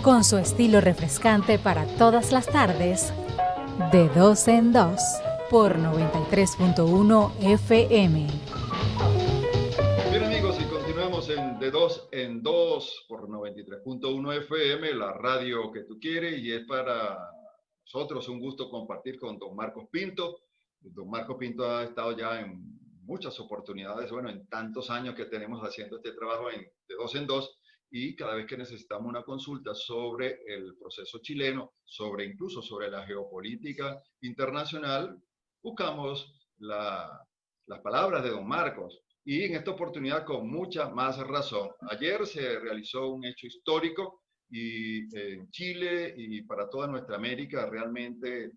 con su estilo refrescante para todas las tardes, de dos en dos, por 93.1 FM. Bien amigos, y continuamos en De Dos en Dos por 93.1 FM, la radio que tú quieres, y es para nosotros un gusto compartir con don Marcos Pinto. Don Marcos Pinto ha estado ya en muchas oportunidades, bueno, en tantos años que tenemos haciendo este trabajo de dos en dos, y cada vez que necesitamos una consulta sobre el proceso chileno, incluso sobre la geopolítica internacional, buscamos las palabras de don Marcos. Y en esta oportunidad con mucha más razón. Ayer se realizó un hecho histórico y en Chile y para toda nuestra América realmente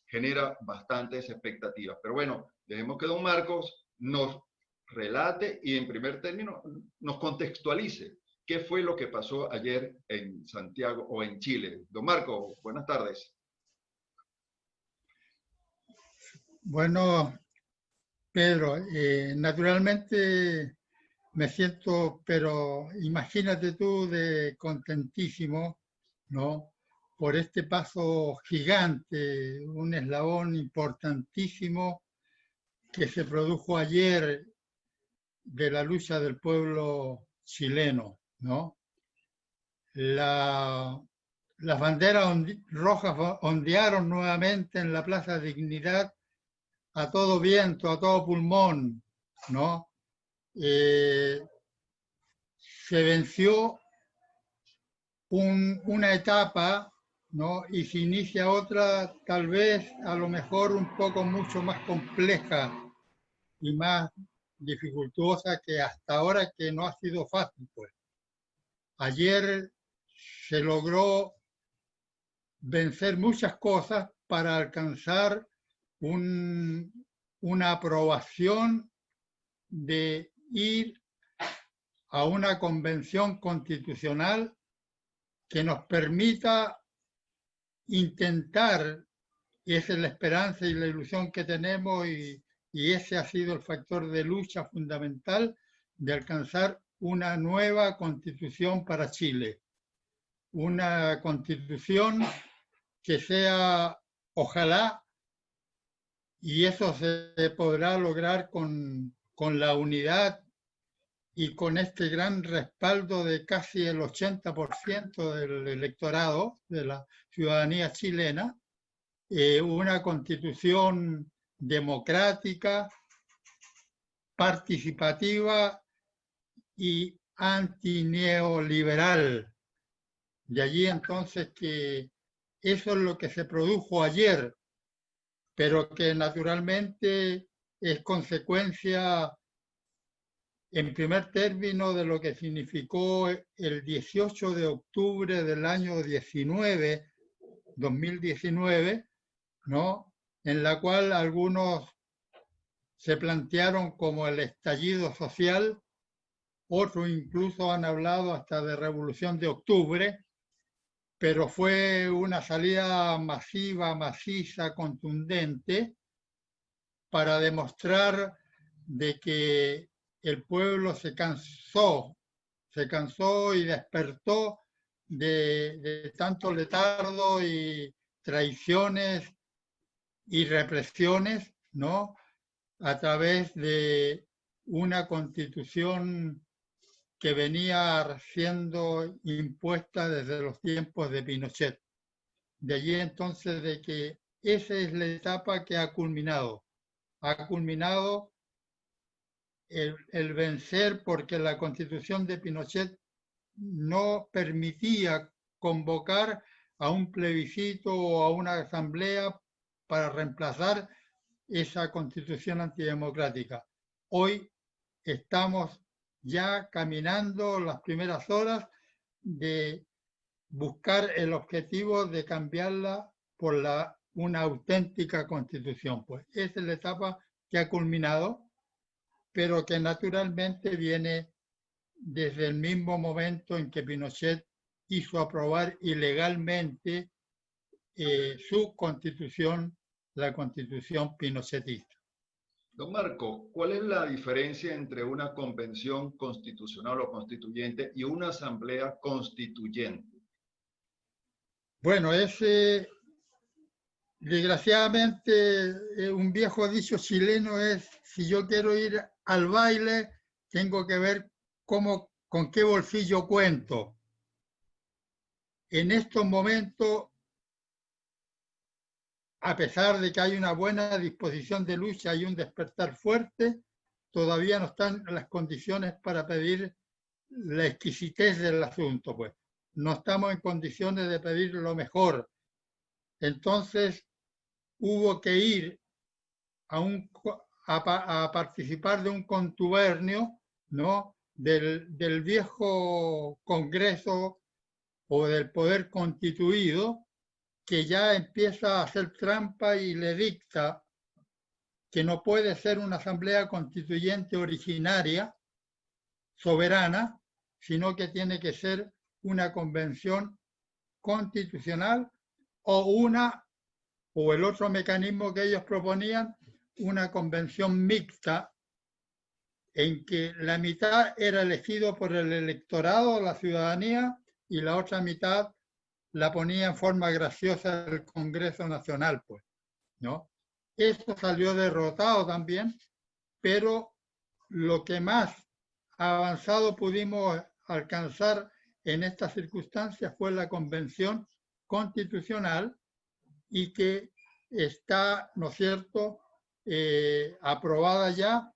genera bastantes expectativas. Pero bueno, dejemos que don Marcos nos relate y en primer término nos contextualice qué fue lo que pasó ayer en Santiago o en Chile. Don Marcos, buenas tardes. Bueno, Pedro, naturalmente me siento, pero imagínate tú, de contentísimo, ¿no? Por este paso gigante, un eslabón importantísimo que se produjo ayer de la lucha del pueblo chileno, ¿no? Las banderas rojas ondearon nuevamente en la Plaza Dignidad a todo viento, a todo pulmón, ¿no? Se venció una etapa, ¿no? Y se inicia otra, tal vez, a lo mejor un poco mucho más compleja y más dificultosa que hasta ahora, que no ha sido fácil, pues. Ayer se logró vencer muchas cosas para alcanzar una aprobación de ir a una convención constitucional que nos permita intentar, y esa es la esperanza y la ilusión que tenemos, y ese ha sido el factor de lucha fundamental, de alcanzar una nueva constitución para Chile. Una constitución que sea, ojalá, y eso se podrá lograr con la unidad y con este gran respaldo de casi el 80% del electorado, de la ciudadanía chilena, una constitución democrática, participativa y antineoliberal. De allí entonces que eso es lo que se produjo ayer, pero que naturalmente es consecuencia, en primer término, de lo que significó el 18 de octubre del año 2019, ¿no? En la cual algunos se plantearon como el estallido social, otros incluso han hablado hasta de revolución de octubre, pero fue una salida masiva, maciza, contundente, para demostrar de que el pueblo se cansó y despertó de tanto letardo y traiciones y represiones, ¿no? A través de una constitución que venía siendo impuesta desde los tiempos de Pinochet. De allí entonces de que esa es la etapa que ha culminado. Ha culminado el vencer, porque la constitución de Pinochet no permitía convocar a un plebiscito o a una asamblea para reemplazar esa constitución antidemocrática. Hoy estamos ya caminando las primeras horas de buscar el objetivo de cambiarla por una auténtica constitución. Pues esa es la etapa que ha culminado, pero que naturalmente viene desde el mismo momento en que Pinochet hizo aprobar ilegalmente su constitución, la constitución pinochetista. Don Marco, ¿cuál es la diferencia entre una convención constitucional o constituyente y una asamblea constituyente? Bueno, desgraciadamente, un viejo dicho chileno es, si yo quiero ir al baile, tengo que ver con qué bolsillo cuento. En estos momentos, a pesar de que hay una buena disposición de lucha y un despertar fuerte, todavía no están las condiciones para pedir la exquisitez del asunto, pues. No estamos en condiciones de pedir lo mejor. Entonces, hubo que ir a participar de un contubernio, ¿no? Del viejo Congreso o del poder constituido, que ya empieza a hacer trampa y le dicta que no puede ser una asamblea constituyente originaria, soberana, sino que tiene que ser una convención constitucional o el otro mecanismo que ellos proponían, una convención mixta en que la mitad era elegido por el electorado, la ciudadanía, y la otra mitad la ponía en forma graciosa el Congreso Nacional, pues, ¿no? Eso salió derrotado también, pero lo que más avanzado pudimos alcanzar en estas circunstancias fue la Convención Constitucional y que está, ¿no es cierto?, aprobada ya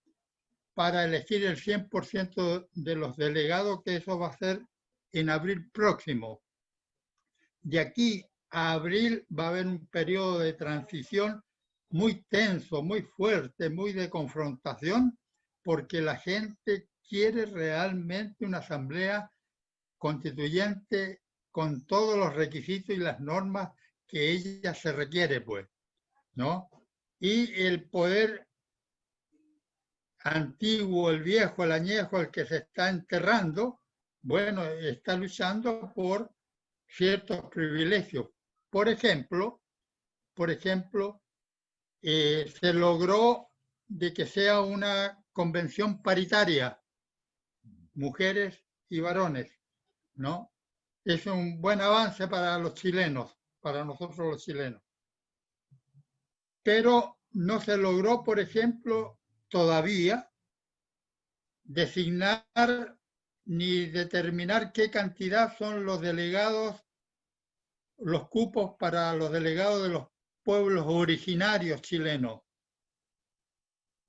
para elegir el 100% de los delegados, que eso va a ser en abril próximo. De aquí a abril va a haber un periodo de transición muy tenso, muy fuerte, muy de confrontación, porque la gente quiere realmente una asamblea constituyente con todos los requisitos y las normas que ella se requiere, pues, ¿no? Y el poder antiguo, el viejo, el añejo, el que se está enterrando, bueno, está luchando por ciertos privilegios. Por ejemplo, se logró de que sea una convención paritaria, mujeres y varones, ¿no? Es un buen avance para los chilenos, para nosotros los chilenos. Pero no se logró, por ejemplo, todavía designar ni determinar qué cantidad son los delegados, los cupos para los delegados de los pueblos originarios chilenos,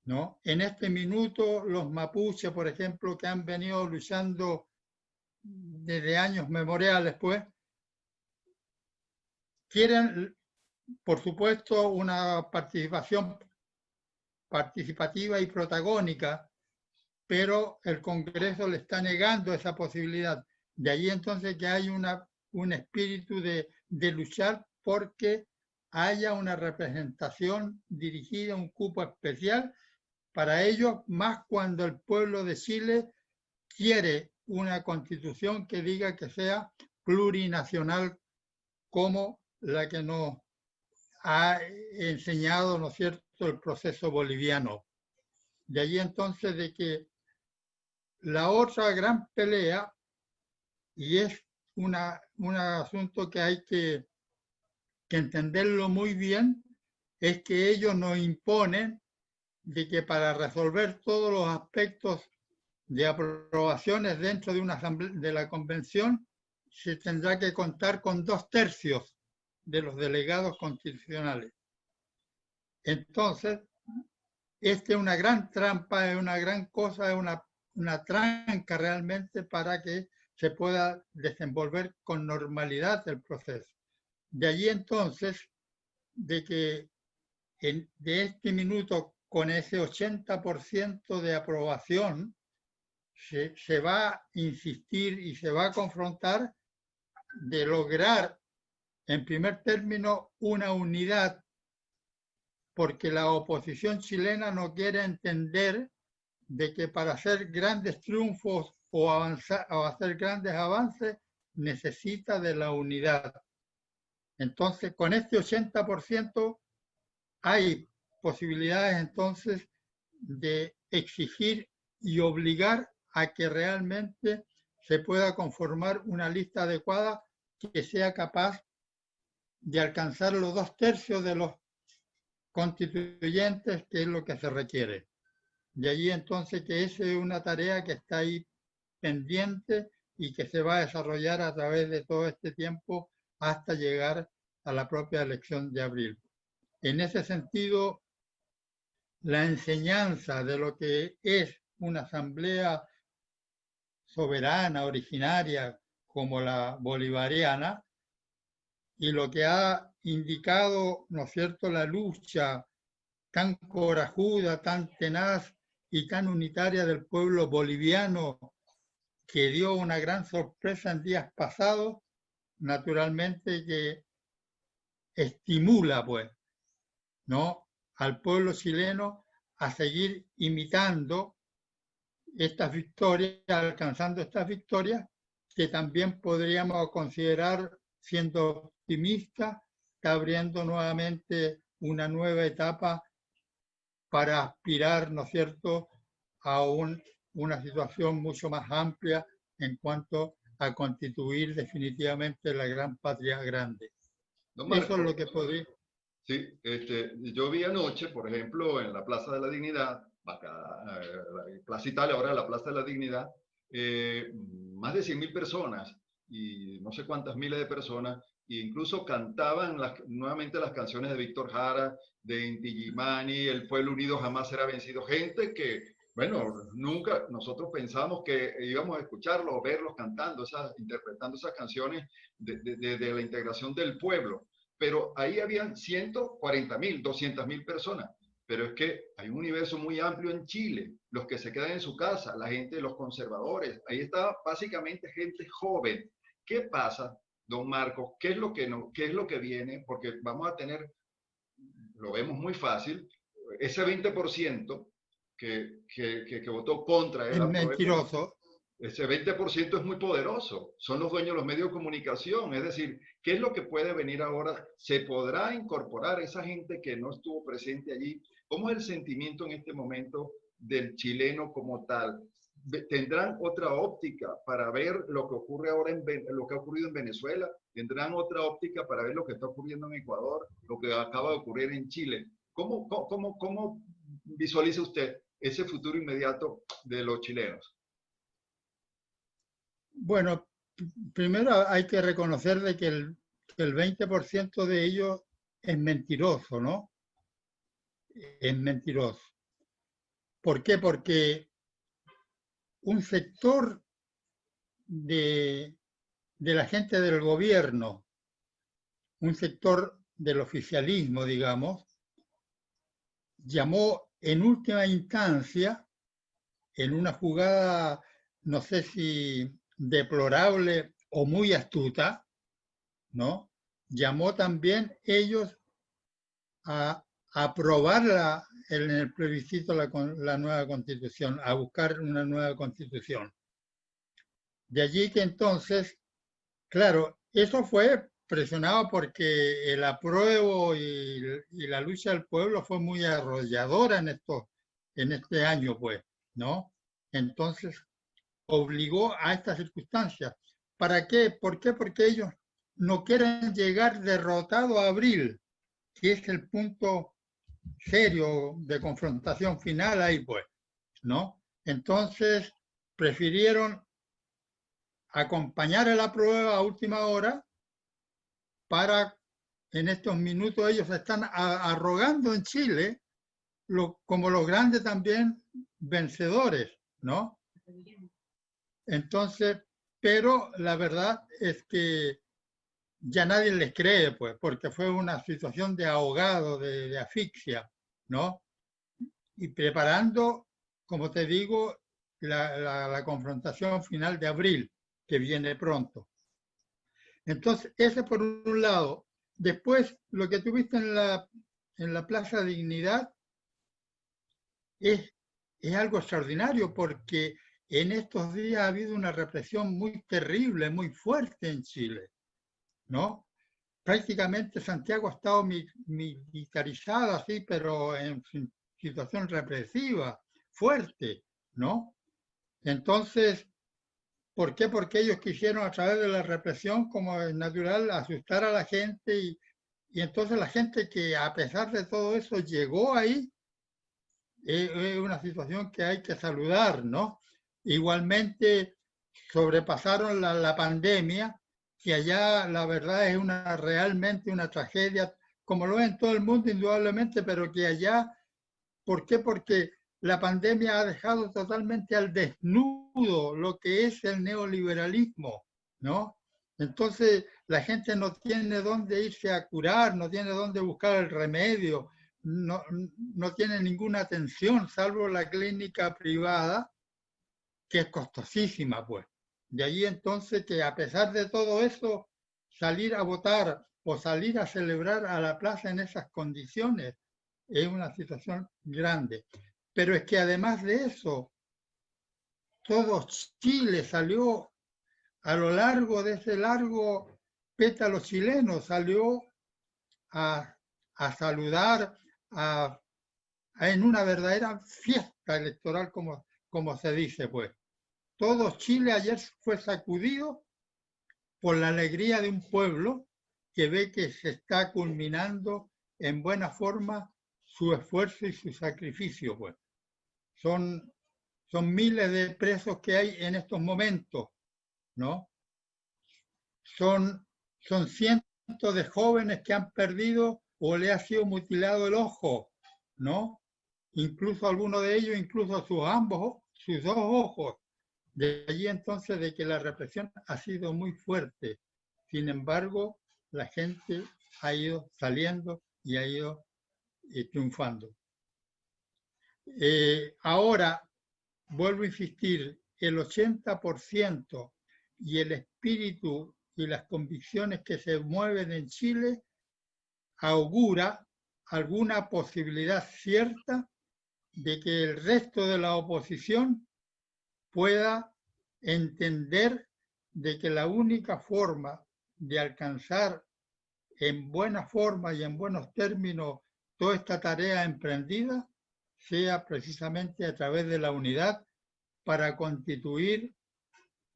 ¿no? En este minuto, los mapuches, por ejemplo, que han venido luchando desde años memoriales, pues, quieren, por supuesto, una participación participativa y protagónica, pero el Congreso le está negando esa posibilidad. De ahí entonces que hay un espíritu de luchar porque haya una representación dirigida, un cupo especial para ellos, más cuando el pueblo de Chile quiere una constitución que diga que sea plurinacional como la que nos ha enseñado, ¿no es cierto?, el proceso boliviano. De allí entonces de que la otra gran pelea, y es un asunto que hay que entenderlo muy bien, es que ellos nos imponen de que para resolver todos los aspectos de aprobaciones dentro de una asamblea, de la convención, se tendrá que contar con 2/3 de los delegados constitucionales. Entonces, esta es una gran trampa, es una gran cosa, es una tranca realmente para que se pueda desenvolver con normalidad el proceso. De allí entonces, de que de este minuto, con ese 80% de aprobación, se va a insistir y se va a confrontar de lograr, en primer término, una unidad, porque la oposición chilena no quiere entender de que para hacer grandes triunfos o hacer grandes avances necesita de la unidad. Entonces, con este 80% hay posibilidades entonces de exigir y obligar a que realmente se pueda conformar una lista adecuada que sea capaz de alcanzar los 2/3 de los constituyentes, que es lo que se requiere. De allí entonces que esa es una tarea que está ahí pendiente y que se va a desarrollar a través de todo este tiempo hasta llegar a la propia elección de abril. En ese sentido, la enseñanza de lo que es una asamblea soberana, originaria, como la bolivariana, y lo que ha indicado, ¿no es cierto?, la lucha tan corajuda, tan tenaz y tan unitaria del pueblo boliviano, que dio una gran sorpresa en días pasados, naturalmente que estimula, pues, ¿no?, al pueblo chileno a seguir imitando estas victorias, alcanzando estas victorias, que también podríamos considerar, siendo optimistas, está abriendo nuevamente una nueva etapa para aspirar, ¿no es cierto?, a una situación mucho más amplia en cuanto a constituir definitivamente la gran patria grande. Don Marco, eso es lo que podría... Sí, yo vi anoche, por ejemplo, en la Plaza de la Dignidad, acá, la Plaza Italia, ahora la Plaza de la Dignidad, más de 100.000 personas y no sé cuántas miles de personas, e incluso cantaban nuevamente las canciones de Víctor Jara, de Inti Illimani, El Pueblo Unido Jamás Será Vencido. Gente que, bueno, nunca nosotros pensamos que íbamos a escucharlos o verlos cantando, interpretando esas canciones de la integración del pueblo. Pero ahí habían 140.000, 200.000 personas. Pero es que hay un universo muy amplio en Chile, los que se quedan en su casa, la gente, los conservadores, ahí está básicamente gente joven. ¿Qué pasa, don Marcos? ¿Qué es lo que no, qué es lo que viene? Porque vamos a tener, lo vemos muy fácil, ese 20% que votó contra Es el apruebo. mentiroso. Ese 20% es muy poderoso, son los dueños de los medios de comunicación, es decir, ¿qué es lo que puede venir ahora? ¿Se podrá incorporar esa gente que no estuvo presente allí? ¿Cómo es el sentimiento en este momento del chileno como tal? ¿Tendrán otra óptica para ver lo que ocurre ahora lo que ha ocurrido en Venezuela? ¿Tendrán otra óptica para ver lo que está ocurriendo en Ecuador, lo que acaba de ocurrir en Chile? ¿Cómo visualiza usted ese futuro inmediato de los chilenos? Bueno, primero hay que reconocer de que el 20% de ellos es mentiroso, ¿no? Es mentiroso. ¿Por qué? Porque un sector de la gente del gobierno, un sector del oficialismo, digamos, llamó en última instancia, en una jugada, no sé si deplorable o muy astuta, ¿no?, llamó también ellos a aprobar en el plebiscito la nueva constitución, a buscar una nueva constitución. De allí que entonces, claro, eso fue presionado porque el apruebo y la lucha del pueblo fue muy arrolladora en este año, pues, ¿no? Entonces, obligó a estas circunstancias. ¿Para qué? ¿Por qué? Porque ellos no quieren llegar derrotado a abril, que es el punto serio de confrontación final ahí, pues, ¿no? Entonces, prefirieron acompañar a la prueba a última hora para, en estos minutos, ellos están arrogando en Chile como los grandes también vencedores, ¿no? Entonces, pero la verdad es que ya nadie les cree, pues, porque fue una situación de ahogado, de asfixia, ¿no? Y preparando, como te digo, la confrontación final de abril, que viene pronto. Entonces, ese por un lado. Después, lo que tuviste en la Plaza Dignidad es algo extraordinario, porque en estos días ha habido una represión muy terrible, muy fuerte en Chile, ¿no? Prácticamente Santiago ha estado militarizado así, pero en situación represiva, fuerte, ¿no? Entonces, ¿por qué? Porque ellos quisieron, a través de la represión, como es natural, asustar a la gente Y entonces la gente que a pesar de todo eso llegó ahí, es una situación que hay que saludar, ¿no? Igualmente sobrepasaron la pandemia, que allá la verdad es realmente una tragedia, como lo es en todo el mundo indudablemente, pero que allá, ¿por qué? Porque la pandemia ha dejado totalmente al desnudo lo que es el neoliberalismo, ¿no? Entonces la gente no tiene dónde irse a curar, no tiene dónde buscar el remedio, no tiene ninguna atención, salvo la clínica privada, que es costosísima, pues. De allí entonces que a pesar de todo eso, salir a votar o salir a celebrar a la plaza en esas condiciones es una situación grande. Pero es que además de eso, todo Chile salió a lo largo de ese largo pétalo chileno, salió a saludar en una verdadera fiesta electoral, como se dice, pues. Todo Chile ayer fue sacudido por la alegría de un pueblo que ve que se está culminando en buena forma su esfuerzo y su sacrificio, pues. Son miles de presos que hay en estos momentos, ¿no? Son cientos de jóvenes que han perdido o le ha sido mutilado el ojo, ¿no? Incluso algunos de ellos, incluso sus dos ojos. De allí entonces de que la represión ha sido muy fuerte. Sin embargo, la gente ha ido saliendo y ha ido triunfando. Ahora, vuelvo a insistir, el 80% y el espíritu y las convicciones que se mueven en Chile augura alguna posibilidad cierta de que el resto de la oposición pueda entender de que la única forma de alcanzar en buena forma y en buenos términos toda esta tarea emprendida sea precisamente a través de la unidad para constituir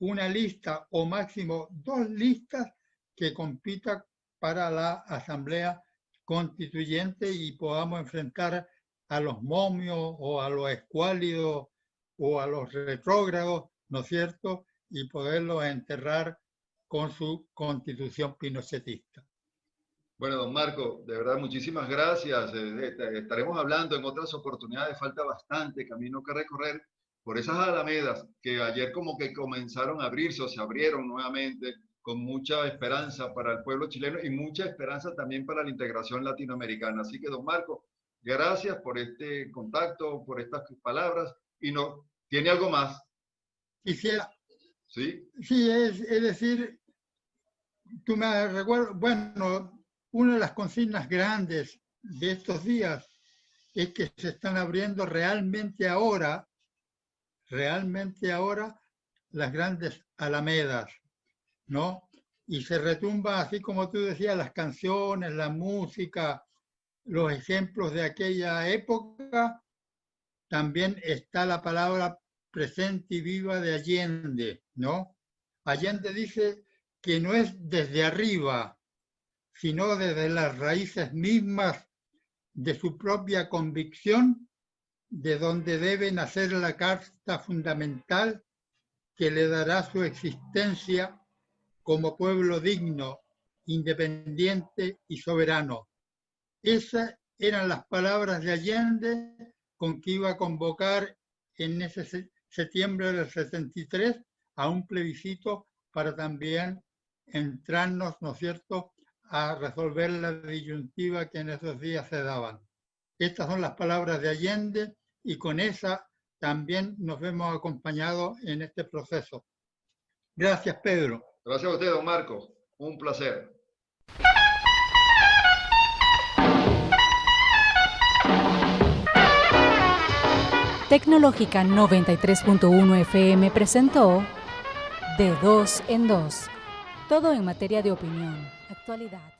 una lista o máximo 2 listas que compitan para la Asamblea Constituyente y podamos enfrentar a los momios o a los escuálidos o a los retrógrados, ¿no es cierto? Y poderlos enterrar con su constitución pinochetista. Bueno, don Marco, de verdad, muchísimas gracias. Estaremos hablando en otras oportunidades. Falta bastante camino que recorrer por esas alamedas que ayer como que comenzaron a abrirse o se abrieron nuevamente con mucha esperanza para el pueblo chileno y mucha esperanza también para la integración latinoamericana. Así que, don Marco, gracias por este contacto, por estas palabras. Y no, ¿tiene algo más? Quisiera. Sí. Sí, es decir, tú me recuerdas, bueno, una de las consignas grandes de estos días es que se están abriendo realmente ahora las grandes alamedas, ¿no? Y se retumba, así como tú decías, las canciones, la música, los ejemplos de aquella época. También está la palabra presente y viva de Allende, ¿no? Allende dice que no es desde arriba, sino desde las raíces mismas de su propia convicción, de donde debe nacer la carta fundamental que le dará su existencia como pueblo digno, independiente y soberano. Esas eran las palabras de Allende con que iba a convocar en ese septiembre del 73 a un plebiscito para también entrarnos, ¿no es cierto?, a resolver la disyuntiva que en esos días se daban. Estas son las palabras de Allende y con esa también nos vemos acompañados en este proceso. Gracias, Pedro. Gracias a usted, don Marco. Un placer. Tecnológica 93.1 FM presentó De Dos en Dos. Todo en materia de opinión, actualidad.